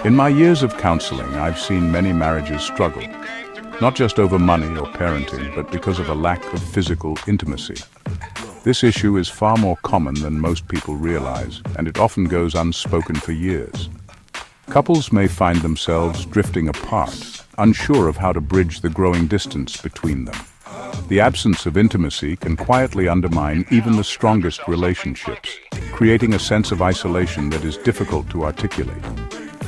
In my years of counseling, I've seen many marriages struggle, not just over money or parenting, but because of a lack of physical intimacy. This issue is far more common than most people realize, and it often goes unspoken for years. Couples may find themselves drifting apart, unsure of how to bridge the growing distance between them. The absence of intimacy can quietly undermine even the strongest relationships, creating a sense of isolation that is difficult to articulate.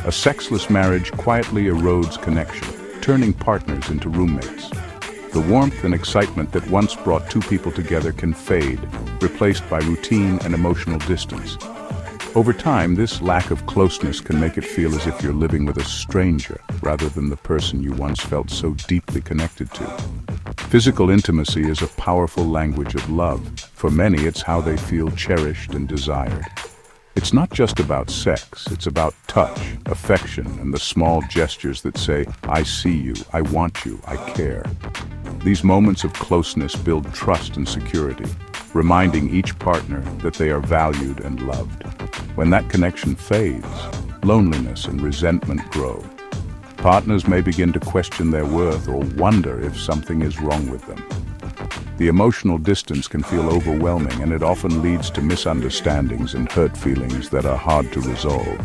A sexless marriage quietly erodes connection, turning partners into roommates. The warmth and excitement that once brought two people together can fade, replaced by routine and emotional distance. Over time, this lack of closeness can make it feel as if you're living with a stranger rather than the person you once felt so deeply connected to. Physical intimacy is a powerful language of love. For many, it's how they feel cherished and desired. It's not just about sex, it's about touch, affection, and the small gestures that say, "I see you, I want you, I care." These moments of closeness build trust and security, reminding each partner that they are valued and loved. When that connection fades, loneliness and resentment grow. Partners may begin to question their worth or wonder if something is wrong with them. The emotional distance can feel overwhelming, and it often leads to misunderstandings and hurt feelings that are hard to resolve.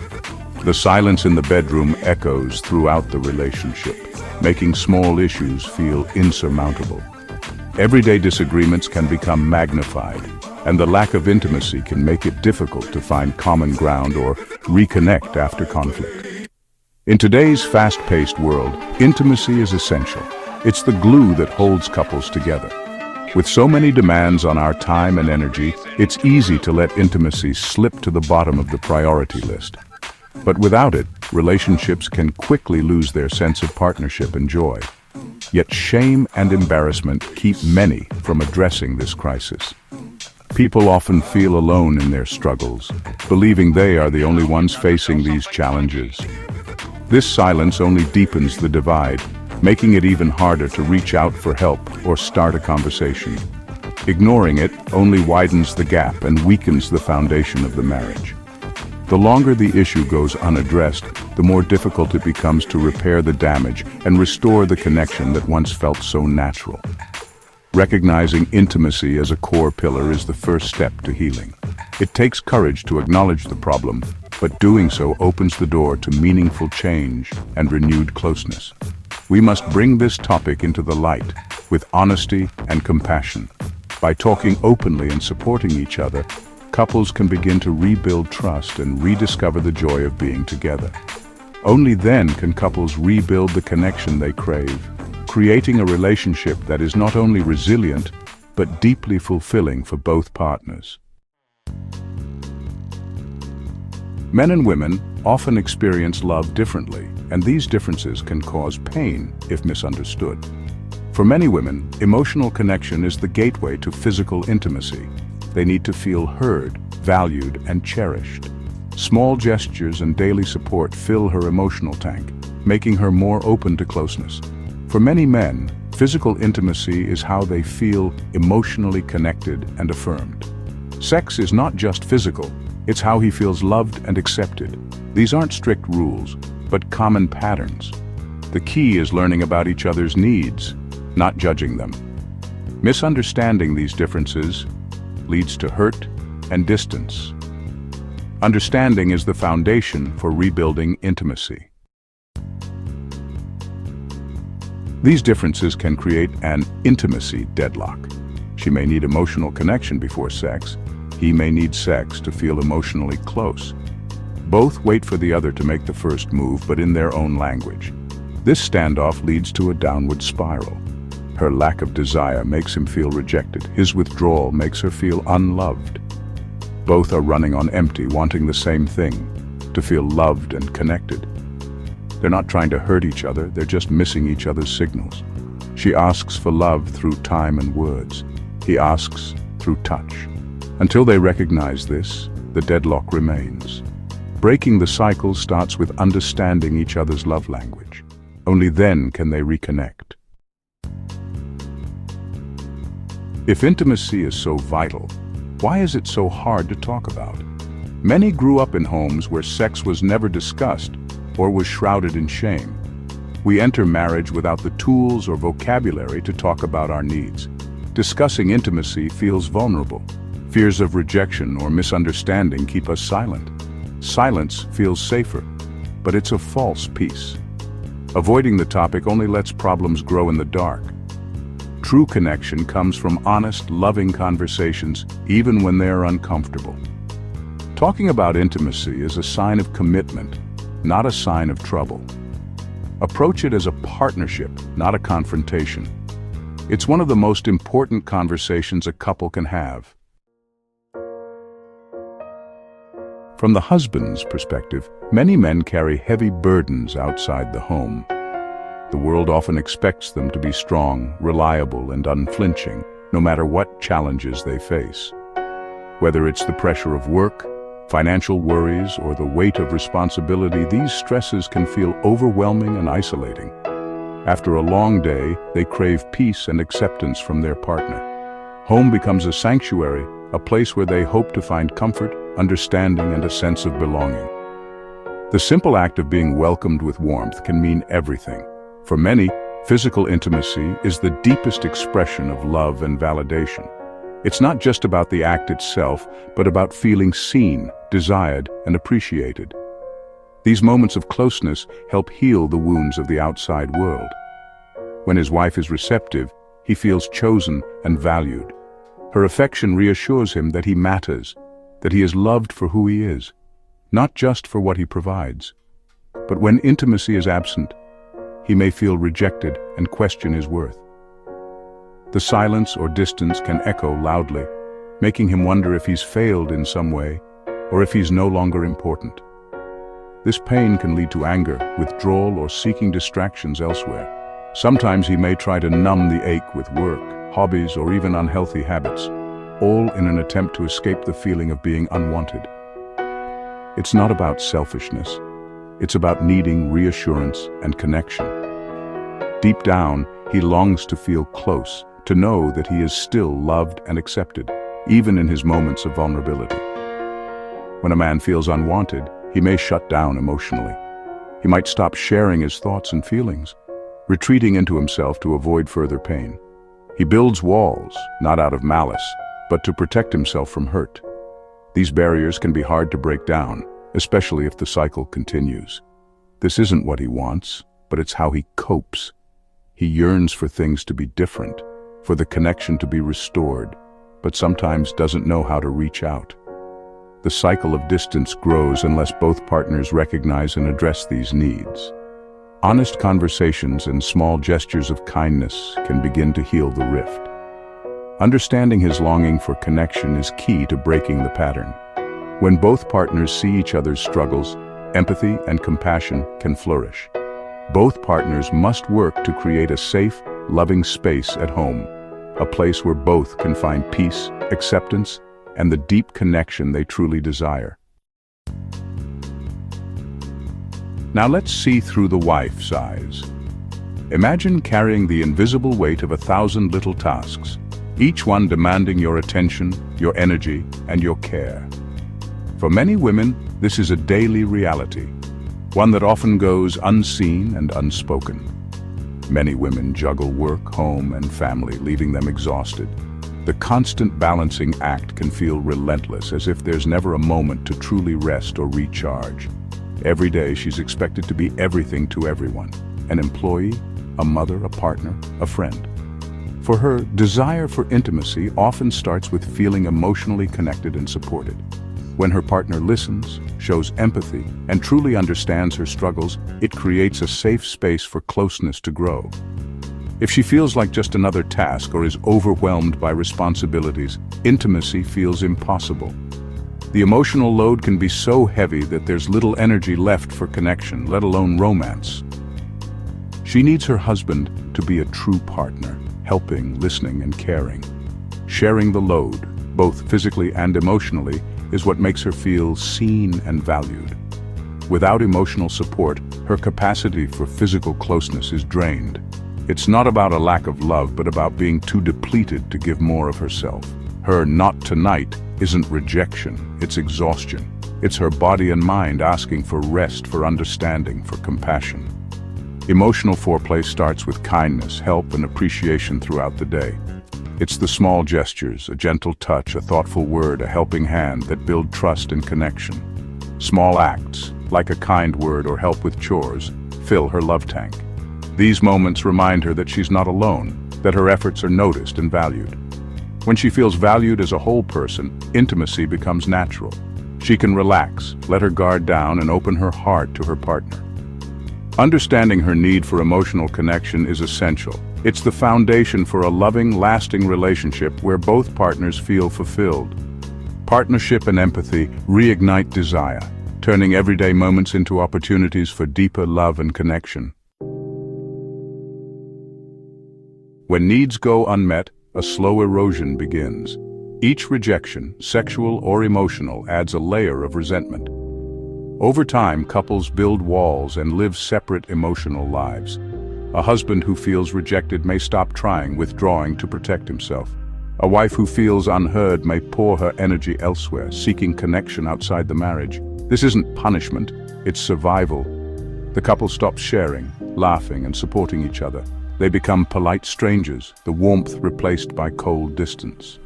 The silence in the bedroom echoes throughout the relationship, making small issues feel insurmountable. Everyday disagreements can become magnified, and the lack of intimacy can make it difficult to find common ground or reconnect after conflict. In today's fast-paced world, intimacy is essential. It's the glue that holds couples together. With so many demands on our time and energy, it's easy to let intimacy slip to the bottom of the priority list. But without it, relationships can quickly lose their sense of partnership and joy. Yet shame and embarrassment keep many from addressing this crisis. People often feel alone in their struggles, believing they are the only ones facing these challenges. This silence only deepens the divide, making it even harder to reach out for help or start a conversation. Ignoring it only widens the gap and weakens the foundation of the marriage. The longer the issue goes unaddressed, the more difficult it becomes to repair the damage and restore the connection that once felt so natural. Recognizing intimacy as a core pillar is the first step to healing. It takes courage to acknowledge the problem, but doing so opens the door to meaningful change and renewed closeness. We must bring this topic into the light with honesty and compassion. By talking openly and supporting each other, couples can begin to rebuild trust and rediscover the joy of being together. Only then can couples rebuild the connection they crave, creating a relationship that is not only resilient, but deeply fulfilling for both partners. Men and women often experience love differently, and these differences can cause pain if misunderstood. For many women, emotional connection is the gateway to physical intimacy. They need to feel heard, valued, and cherished. Small gestures and daily support fill her emotional tank, making her more open to closeness. For many men, physical intimacy is how they feel emotionally connected and affirmed. Sex is not just physical, it's how he feels loved and accepted. These aren't strict rules, but common patterns. The key is learning about each other's needs, not judging them. Misunderstanding these differences leads to hurt and distance. Understanding is the foundation for rebuilding intimacy. These differences can create an intimacy deadlock. She may need emotional connection before sex. He may need sex to feel emotionally close. Both wait for the other to make the first move, but in their own language. This standoff leads to a downward spiral. Her lack of desire makes him feel rejected. His withdrawal makes her feel unloved. Both are running on empty, wanting the same thing, to feel loved and connected. They're not trying to hurt each other, they're just missing each other's signals. She asks for love through time and words. He asks through touch. Until they recognize this, the deadlock remains. Breaking the cycle starts with understanding each other's love language. Only then can they reconnect. If intimacy is so vital, why is it so hard to talk about? Many grew up in homes where sex was never discussed, or was shrouded in shame. We enter marriage without the tools or vocabulary to talk about our needs. Discussing intimacy feels vulnerable. Fears of rejection or misunderstanding keep us silent. Silence feels safer, but it's a false peace. Avoiding the topic only lets problems grow in the dark. True connection comes from honest, loving conversations, even when they are uncomfortable. Talking about intimacy is a sign of commitment, not a sign of trouble. Approach it as a partnership, not a confrontation. It's one of the most important conversations a couple can have. From the husband's perspective, many men carry heavy burdens outside the home. The world often expects them to be strong, reliable, and unflinching, no matter what challenges they face. Whether it's the pressure of work, financial worries, or the weight of responsibility, these stresses can feel overwhelming and isolating. After a long day, they crave peace and acceptance from their partner. Home becomes a sanctuary, a place where they hope to find comfort, understanding, and a sense of belonging. The simple act of being welcomed with warmth can mean everything. For many, physical intimacy is the deepest expression of love and validation. It's not just about the act itself, but about feeling seen, desired, and appreciated. These moments of closeness help heal the wounds of the outside world. When his wife is receptive, he feels chosen and valued. Her affection reassures him that he matters, that he is loved for who he is, not just for what he provides. But when intimacy is absent, he may feel rejected and question his worth. The silence or distance can echo loudly, making him wonder if he's failed in some way, or if he's no longer important. This pain can lead to anger, withdrawal, or seeking distractions elsewhere. Sometimes he may try to numb the ache with work, hobbies, or even unhealthy habits, all in an attempt to escape the feeling of being unwanted. It's not about selfishness. It's about needing reassurance and connection. Deep down, he longs to feel close, to know that he is still loved and accepted, even in his moments of vulnerability. When a man feels unwanted, he may shut down emotionally. He might stop sharing his thoughts and feelings, retreating into himself to avoid further pain. He builds walls, not out of malice, but to protect himself from hurt. These barriers can be hard to break down, especially if the cycle continues. This isn't what he wants, but it's how he copes. He yearns for things to be different, for the connection to be restored, but sometimes doesn't know how to reach out. The cycle of distance grows unless both partners recognize and address these needs. Honest conversations and small gestures of kindness can begin to heal the rift. Understanding his longing for connection is key to breaking the pattern. When both partners see each other's struggles, empathy and compassion can flourish. Both partners must work to create a safe, loving space at home, a place where both can find peace, acceptance, and the deep connection they truly desire. Now let's see through the wife's eyes. Imagine carrying the invisible weight of 1,000 little tasks, each one demanding your attention, your energy, and your care. For many women, this is a daily reality, one that often goes unseen and unspoken. Many women juggle work, home, and family, leaving them exhausted. The constant balancing act can feel relentless, as if there's never a moment to truly rest or recharge. Every day she's expected to be everything to everyone: an employee, a mother, a partner, a friend. For her, desire for intimacy often starts with feeling emotionally connected and supported. When her partner listens, shows empathy, and truly understands her struggles, it creates a safe space for closeness to grow. If she feels like just another task or is overwhelmed by responsibilities, intimacy feels impossible. The emotional load can be so heavy that there's little energy left for connection, let alone romance. She needs her husband to be a true partner, helping, listening, and caring. Sharing the load, both physically and emotionally, is what makes her feel seen and valued. Without emotional support, her capacity for physical closeness is drained. It's not about a lack of love, but about being too depleted to give more of herself. Her "not tonight" isn't rejection, it's exhaustion. It's her body and mind asking for rest, for understanding, for compassion. Emotional foreplay starts with kindness, help, and appreciation throughout the day. It's the small gestures, a gentle touch, a thoughtful word, a helping hand that build trust and connection. Small acts, like a kind word or help with chores, fill her love tank. These moments remind her that she's not alone, that her efforts are noticed and valued. When she feels valued as a whole person, intimacy becomes natural. She can relax, let her guard down, and open her heart to her partner. Understanding her need for emotional connection is essential. It's the foundation for a loving, lasting relationship where both partners feel fulfilled. Partnership and empathy reignite desire, turning everyday moments into opportunities for deeper love and connection. When needs go unmet, a slow erosion begins. Each rejection, sexual or emotional, adds a layer of resentment. Over time, couples build walls and live separate emotional lives. A husband who feels rejected may stop trying, withdrawing to protect himself. A wife who feels unheard may pour her energy elsewhere, seeking connection outside the marriage. This isn't punishment, it's survival. The couple stops sharing, laughing, and supporting each other. They become polite strangers, the warmth replaced by cold distance.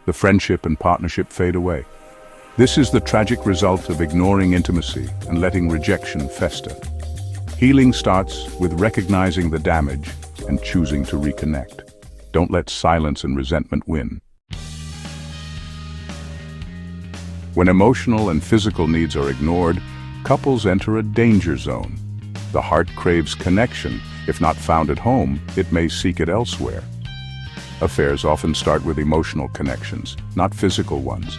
The friendship and partnership fade away. This is the tragic result of ignoring intimacy and letting rejection fester. Healing starts with recognizing the damage and choosing to reconnect. Don't let silence and resentment win. When emotional and physical needs are ignored, couples enter a danger zone. The heart craves connection. If not found at home, it may seek it elsewhere. Affairs often start with emotional connections, not physical ones.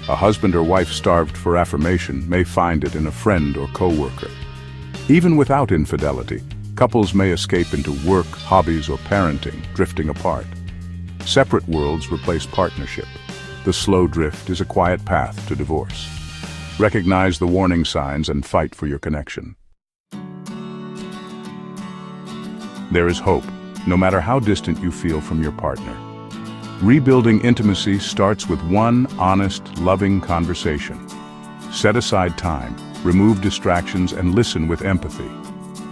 A husband or wife starved for affirmation may find it in a friend or coworker. Even without infidelity, couples may escape into work, hobbies, or parenting, drifting apart. Separate worlds replace partnership. The slow drift is a quiet path to divorce. Recognize the warning signs and fight for your connection. There is hope, no matter how distant you feel from your partner. Rebuilding intimacy starts with one honest, loving conversation. Set aside time, remove distractions, and listen with empathy.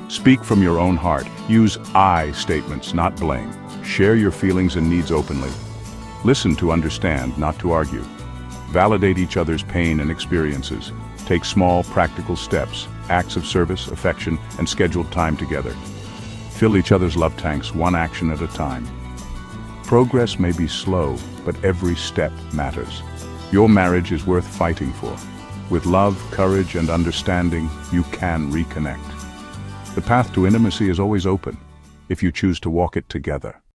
Speak from your own heart. Use I statements, not blame. Share your feelings and needs openly. Listen to understand, not to argue. Validate each other's pain and experiences. Take small, practical steps, acts of service, affection, and scheduled time together. Fill each other's love tanks one action at a time. Progress may be slow, but every step matters. Your marriage is worth fighting for. With love, courage, and understanding, you can reconnect. The path to intimacy is always open, if you choose to walk it together.